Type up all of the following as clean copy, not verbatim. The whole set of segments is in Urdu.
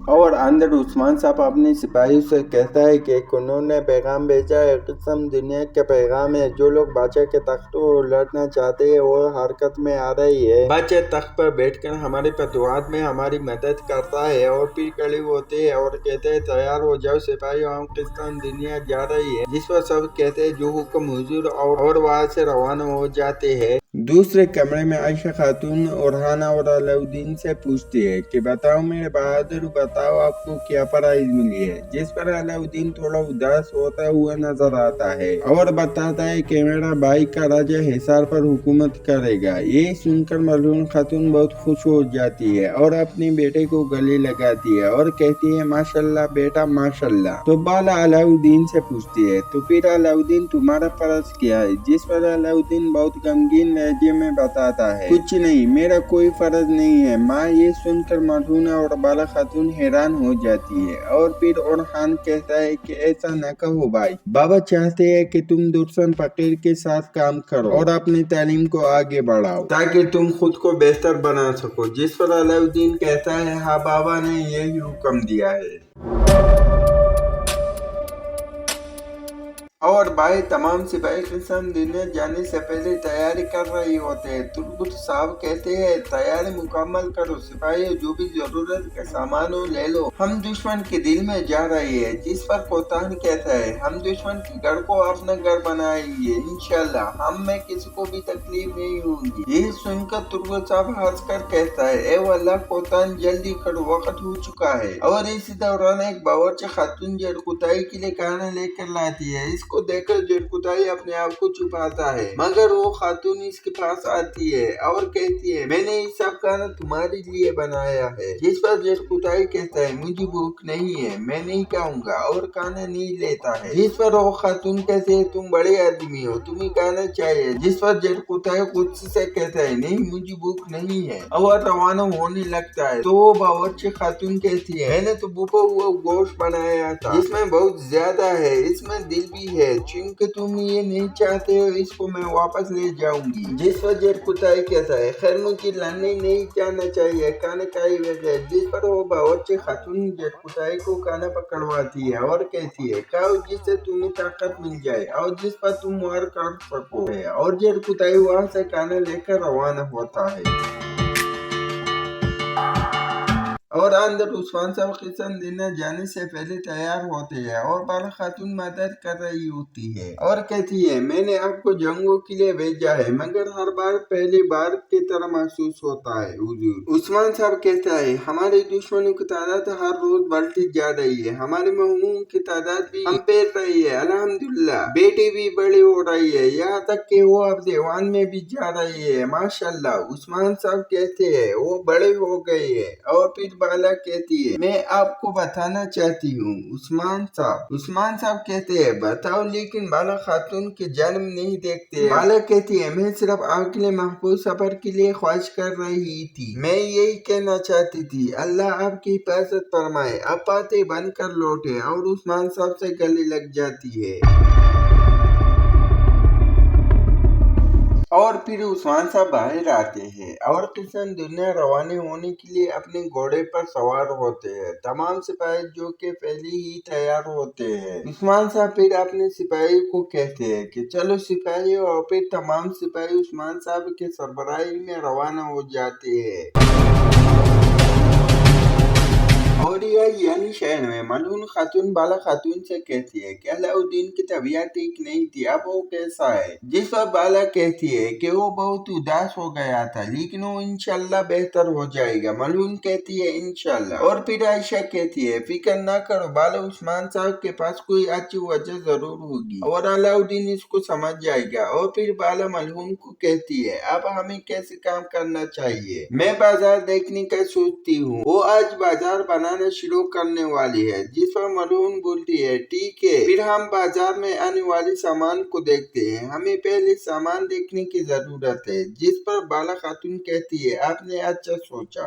اور اندر عثمان صاحب اپنے سپاہیوں سے کہتا ہے کہ انہوں نے پیغام بھیجا ہے، قسم دنیا کا پیغام ہے، جو لوگ بادشاہ کے تخت کو لڑنا چاہتے ہیں وہ حرکت میں آ رہی ہے۔ بادشاہ تخت پر بیٹھ کر ہمارے فتوحات میں ہماری مدد کرتا ہے، اور پھر کھڑے ہوتے ہیں اور کہتے ہیں تیار ہو جاؤ سپاہیوں، ہم قسم دنیا جا رہی ہے۔ جس پر سب کہتے ہیں جو حکم حضور، اور وہاں سے روانہ ہو جاتے ہیں۔ دوسرے کمرے میں عائشہ خاتون اورہانہ اور علاؤدین سے پوچھتی ہے کہ بتاؤ میرے بہادر، بتاؤ آپ کو کیا پرائز ملی ہے، جس پر علاؤدین تھوڑا اداس ہوتا ہوا نظر آتا ہے اور بتاتا ہے کہ میرا بھائی کا راجہ حصار پر حکومت کرے گا۔ یہ سن کر ملعون خاتون بہت خوش ہو جاتی ہے اور اپنے بیٹے کو گلے لگاتی ہے اور کہتی ہے ماشاءاللہ بیٹا ماشاءاللہ۔ تو بالا علاؤدین سے پوچھتی ہے تو پھر علاؤدین تمہارا فرض کیا ہے، جس پر علاؤدین بہت غمگین لہجے میں بتاتا ہے کچھ نہیں، میرا کوئی فرض نہیں ہے۔ ماں یہ سن کر ملعونہ اور بالا خاتون حیران ہو جاتی ہے، اور پھر اورحان کہتا ہے کہ ایسا نہ کہو بھائی، بابا چاہتے ہیں کہ تم درسن فقیر کے ساتھ کام کرو اور اپنی تعلیم کو آگے بڑھاؤ تاکہ تم خود کو بہتر بنا سکو۔ جس پر علاؤدین کہتا ہے ہاں بابا نے یہی حکم دیا ہے۔ اور بھائی تمام سپاہی قسم دینے جانے سے پہلے تیاری کر رہی ہوتے ہیں۔ تربت صاحب کہتے ہیں تیاری مکمل کرو سپاہیوں، جو بھی ضرورت کا سامان ہو لے لو، ہم دشمن کے دل میں جا رہے ہیں۔ جس پر کوتان کہتا ہے ہم دشمن کے گھر کو اپنا گھر بنائیں گے انشاءاللہ، ہم میں کسی کو بھی تکلیف نہیں ہوگی۔ یہ سن کر تربت صاحب ہنس کر کہتا ہے اے واللہ کوتان جلدی کرو، وقت ہو چکا ہے۔ اور اسی دوران ایک باورچی خاتون جڑکتائی کے لیے کھانا لے کر لاتی ہے۔ اس کو دیکھ کر جڑکتائی اپنے آپ کو چھپاتا ہے، مگر وہ خاتون اس کے پاس آتی ہے اور کہتی ہے میں نے یہ سب کھانا تمہارے لیے بنایا ہے۔ جس پر جڑکتائی کہتا ہے مجھے بھوک نہیں ہے، میں نہیں کھاؤں گا، اور کھانا نہیں لیتا ہے۔ جس پر وہ خاتون کہتی ہے تم بڑے آدمی ہو، تمہیں کھانا چاہیے۔ جس پر جڑکتائی غصے سے کہتا ہے نہیں مجھے بھوک نہیں ہے، اور روانہ ہونے لگتا ہے۔ تو وہ باورچی خاتون کہتی ہے میں نے تو بھونا ہوا گوشت بنایا تھا، جس میں بہت زیادہ ہے، اس میں دل بھی ہے، چونکہ تم یہ نہیں چاہتے ہو اس کو میں واپس لے جاؤں گی۔ جس پر جڑکتائی کہتا ہے خیر مجھے لڑنے نہیں جانا چاہیے، کھانا کھائے بغیر۔ جس پر وہ باورچی خاتون جڑکتائی کو کھانا پکڑواتی ہے اور کہتی ہے کھاؤ جس سے تمہیں طاقت مل جائے اور جس پر تم وار کر سکو، اور جڑکتائی وہاں سے کھانا لے کر روانہ ہوتا ہے۔ اور اندر عثمان صاحب قسم دینے جانے سے پہلے تیار ہوتے ہیں، اور بالا خاتون مدد کر رہی ہوتی ہے اور کہتی ہے میں نے آپ کو جنگوں کے لیے بھیجا ہے، مگر ہر بار پہلی بار کی طرح محسوس ہوتا ہے حضور۔ عثمان صاحب کہتا ہے ہمارے دشمنوں کی تعداد ہر روز بڑھتی جا رہی ہے، ہمارے محموم کی تعداد بھی ہم پیر رہی ہے، الحمدللہ بیٹی بھی بڑی ہو رہی ہے، یہاں تک کہ وہ اب دیوان میں بھی جا رہی ہے ماشاءاللہ۔ عثمان صاحب کہتے ہیں وہ بڑے ہو گئے ہیں، اور پھر بالا کہتی ہے میں آپ کو بتانا چاہتی ہوں عثمان صاحب کہتے ہیں بتاؤ، لیکن بالا خاتون کے جنم نہیں دیکھتے۔ بالا کہتی ہے میں صرف آپ کے لیے محفوظ سفر کے لیے خواہش کر رہی تھی، میں یہی کہنا چاہتی تھی، اللہ آپ کی حفاظت فرمائے۔ اب فاتح بن کر لوٹے، اور عثمان صاحب سے گلے لگ جاتی ہے۔ اور پھر عثمان صاحب باہر آتے ہیں اور قسم دنیا روانہ ہونے کے لیے اپنے گھوڑے پر سوار ہوتے ہیں۔ تمام سپاہی جو کہ پہلے ہی تیار ہوتے ہیں۔ عثمان صاحب پھر اپنے سپاہیوں کو کہتے ہیں کہ چلو سپاہیوں، اور پھر تمام سپاہی عثمان صاحب کے سربراہی میں روانہ ہو جاتے ہیں۔ اور یعنی شہر میں ملعون خاتون بالا خاتون سے کہتی ہے کہ علاؤدین کی طبیعت ٹھیک نہیں تھی، اب وہ کیسا ہے؟ جس پر بالا کہتی ہے کہ وہ بہت اداس ہو گیا تھا، لیکن وہ انشاءاللہ بہتر ہو جائے گا۔ ملعون کہتی ہے انشاءاللہ۔ اور پھر عائشہ کہتی ہے فکر نہ کرو بالا، عثمان صاحب کے پاس کوئی اچھی وجہ ضرور ہوگی اور علاؤدین اس کو سمجھ جائے گا۔ اور پھر بالا ملعون کو کہتی ہے اب ہمیں کیسے کام کرنا چاہیے؟ میں بازار دیکھنے کا سوچتی ہوں، وہ آج بازار بنانا شروع کرنے والی ہے۔ جس پر ملعون بولتی ہے ٹھیک ہے، پھر ہم بازار میں آنے والے سامان کو دیکھتے ہیں، ہمیں پہلے سامان دیکھنے کی ضرورت ہے۔ جس پر بالا خاتون کہتی ہے آپ نے اچھا سوچا۔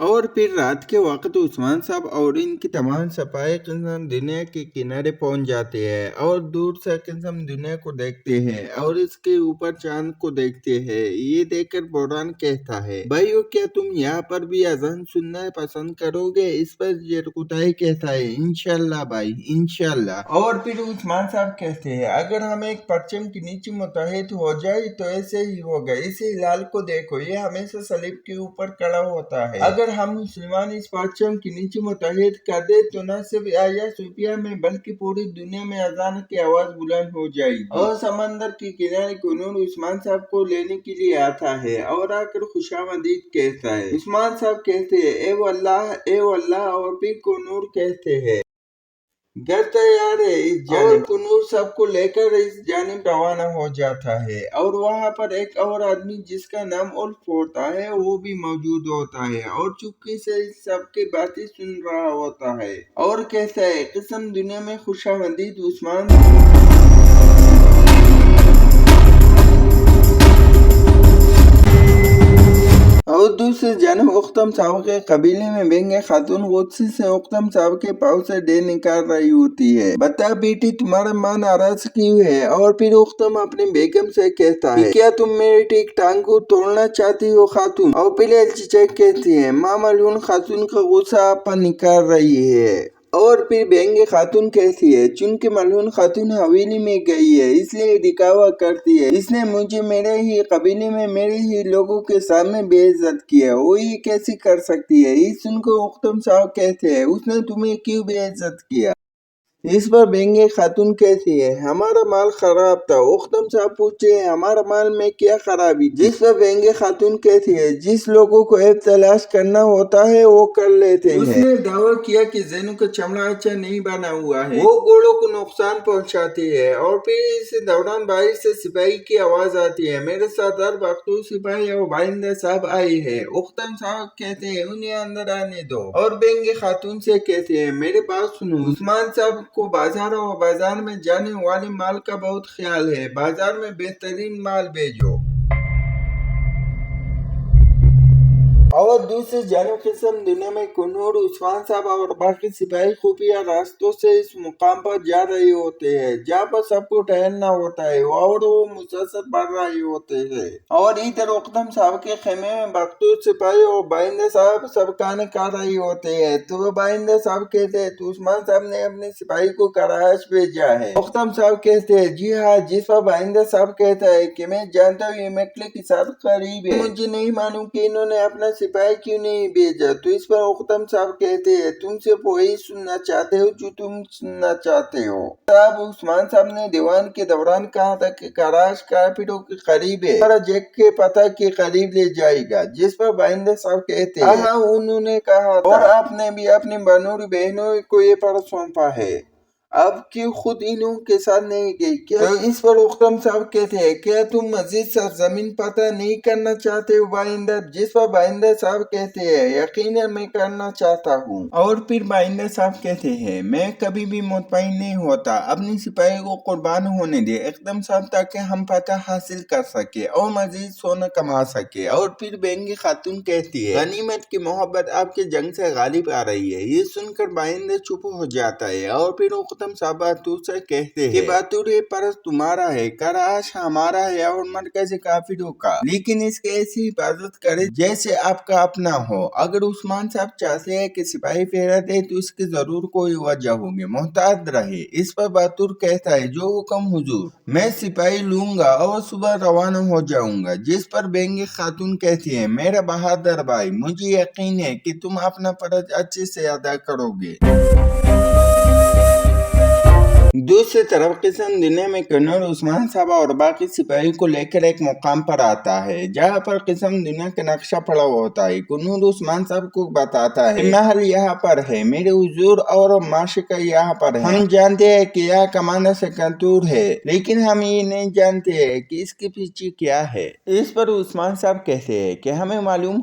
اور پھر رات کے وقت عثمان صاحب اور ان کی تمام سپاہی قسم دنیا کے کنارے پہنچ جاتے ہیں اور دور سے قسم دنیا کو دیکھتے ہیں اور اس کے اوپر چاند کو دیکھتے ہیں۔ یہ دیکھ کر بحران کہتا ہے، بھائیو کیا تم یہاں پر بھی اذان سننا پسند کرو گے؟ اس پر جرکتائی کہتا ہے، انشاءاللہ بھائی انشاءاللہ۔ اور پھر عثمان صاحب کہتے ہیں، اگر ہم ایک پرچم کے نیچے متحد ہو جائے تو ایسے ہی ہوگا۔ اس ہلال کو دیکھو، یہ ہمیشہ صلیب کے اوپر کھڑا ہوتا ہے۔ اگر ہم مسلمان اس پرچم کے نیچے متحد کر دے تو نہ صرف ایہا صوفیہ میں بلکہ پوری دنیا میں اذان کی آواز بلند ہو جائے گی۔ اور سمندر کے کنارے کنور عثمان صاحب کو لینے کے لیے آتا ہے اور آ کر خوشامدید کہتا ہے۔ عثمان صاحب کہتے ہیں، اے واللہ اے واللہ، اور پھر کنور کہتے ہیں، گھر تیار ہے اس جانب۔ اور کنور سب کو لے کر اس جانب روانہ ہو جاتا ہے اور وہاں پر ایک اور آدمی جس کا نام الف ہوتا ہے وہ بھی موجود ہوتا ہے اور چپکے سے سب کی باتیں سن رہا ہوتا ہے اور کہتا ہے، قسم دنیا میں خوشامدید عثمان۔ اور دوسری جانب اختم صاحب کے قبیلے میں بینگ خاتون غصے سے اختم صاحب کے پاؤں سے ڈے نکال رہی ہوتی ہے، بتا بیٹی تمہارا ماں ناراض کیوں ہے؟ اور پھر اختم اپنی بیگم سے کہتا ہے، کیا تم میری ٹھیک ٹانگ کو توڑنا چاہتی ہو خاتون؟ اور پھر چچک کہتی ہے، ماں ملعون خاتون کا غصہ آپ پر نکال رہی ہے۔ اور پھر بینگ خاتون کہتی ہے، چونکہ ملعون خاتون حویلی میں گئی ہے اس لیے دکھاوا کرتی ہے، اس نے مجھے میرے ہی قبیلے میں میرے ہی لوگوں کے سامنے بے عزت کیا، وہ یہ کیسے کر سکتی ہے؟ یہ سن کو اختم صاحب کہتے ہیں، اس نے تمہیں کیوں بے عزت کیا؟ اس پر بینگ خاتون کہتی ہے، ہمارا مال خراب تھا۔ اختم صاحب پوچھے، ہمارا مال میں کیا خرابی تھی؟ جس پر بینگ خاتون کہتی ہے، جس لوگوں کو عیب تلاش کرنا ہوتا ہے وہ کر لیتے ہیں۔ اس نے دعویٰ کیا کہ زینوں کا چمڑا اچھا نہیں بنا ہوا ہے، وہ گھوڑوں کو نقصان پہنچاتی ہے۔ اور پھر اس دوران باہر سے سپاہی کی آواز آتی ہے، میرے سردار بختور سپاہی اور بائندہ صاحب آئے ہیں۔ اختم صاحب کہتے ہیں، انہیں اندر آنے دو۔ اور بینگ خاتون سے کہتے ہیں، میرے بات سنو، عثمان صاحب کو بازار اور بازار میں جانے والے مال کا بہت خیال ہے، بازار میں بہترین مال بھیجو۔ اور دوسری جانب قسم دنیا میں کنور عثمان صاحب اور باقی سپاہی خفیہ راستوں سے اس مقام پر جا رہے ہوتے ہیں جہاں پر سب کو ٹہلنا ہوتا ہے اور وہ مسلسل بڑھ رہے ہوتے ہیں۔ اور ادھر اختم صاحب کے خیمے میں بختور سپاہی اور بائندہ صاحب سب کھانا کھا رہے ہوتے ہیں۔ تو بائندہ صاحب کہتے ہیں، تو عثمان صاحب نے اپنے سپاہی کو کراش بھیجا ہے؟ اختم صاحب کہتے ہیں، جی ہاں۔ جس پر بائندہ صاحب کہتا ہے کہ میں جانتا ہوں یہ مکلے کے ساتھ قریب ہے، مجھے نہیں معلوم کہ انہوں نے اپنا سپاہی کیوں نہیں بھیجا۔ تو اس پر اختم صاحب کہتے ہیں، تم صرف وہی سننا چاہتے ہو جو تم سننا چاہتے ہو۔ صاحب عثمان صاحب نے دیوان کے دوران کہا تھا کہ کراش کارپیٹوں کے قریب ہے، ہمارا جیک کے پتہ کے قریب لے جائے گا۔ جس پر بائندہ صاحب کہتے ہیں، ہاں انہوں نے کہا تھا، اور آپ نے بھی اپنی بنوری بہنوں کو یہ پر سونپا ہے، اب کیوں خود انہوں کے ساتھ نہیں گئی کیا؟ اس پر اختم صاحب کہتے ہیں، کیا تم مزید سرزمین پتہ نہیں کرنا چاہتے ہو بائندہ؟ جس پر بائندہ صاحب کہتے ہیں، یقیناً میں کرنا چاہتا ہوں۔ اور پھر بائندہ صاحب کہتے ہیں، میں کبھی بھی مطمئن نہیں ہوتا، اپنی سپاہی کو قربان ہونے دے اختم صاحب تاکہ ہم پتہ حاصل کر سکے اور مزید سونا کما سکے۔ اور پھر بینگ خاتون کہتی ہے، غنیمت کی محبت آپ کے جنگ سے غالب آ رہی ہے۔ یہ سن کر بائندہ چپ ہو جاتا ہے اور پھر اختم صاحب بہتور سے کہتے ہیں کہ بہتور یہ پرس تمہارا ہے، کراش ہمارا ہے اور مرکز کافروں کا، لیکن اس کی ایسی حفاظت کرے جیسے آپ کا اپنا ہو۔ اگر عثمان صاحب چاہتے ہیں کہ سپاہی پھیرا دے تو اس کی ضرور کوئی وجہ ہوگی، محتاط رہے۔ اس پر بہتور کہتا ہے، جو حکم حضور، میں سپاہی لوں گا اور صبح روانہ ہو جاؤں گا۔ جس پر بینگ خاتون کہتی ہے، میرا بہادر بھائی، مجھے یقین ہے کہ تم اپنا فرض اچھے سے ادا کرو گے۔ دوسری طرف قسم دنیا میں کنور عثمان صاحب اور باقی سپاہی کو لے کر ایک مقام پر آتا ہے جہاں پر قسم دنیا کا نقشہ پڑا ہوتا ہے۔ کنور عثمان صاحب کو بتاتا ہے، محل یہاں پر ہے، میرے حضور اور معشوقہ یہاں پر ہے، ہم جانتے ہیں کہ یہاں کمانڈر سکندر ہے، لیکن ہم یہ نہیں جانتے ہیں کہ اس کے پیچھے کیا ہے۔ اس پر عثمان صاحب کہتے ہیں کہ ہمیں معلوم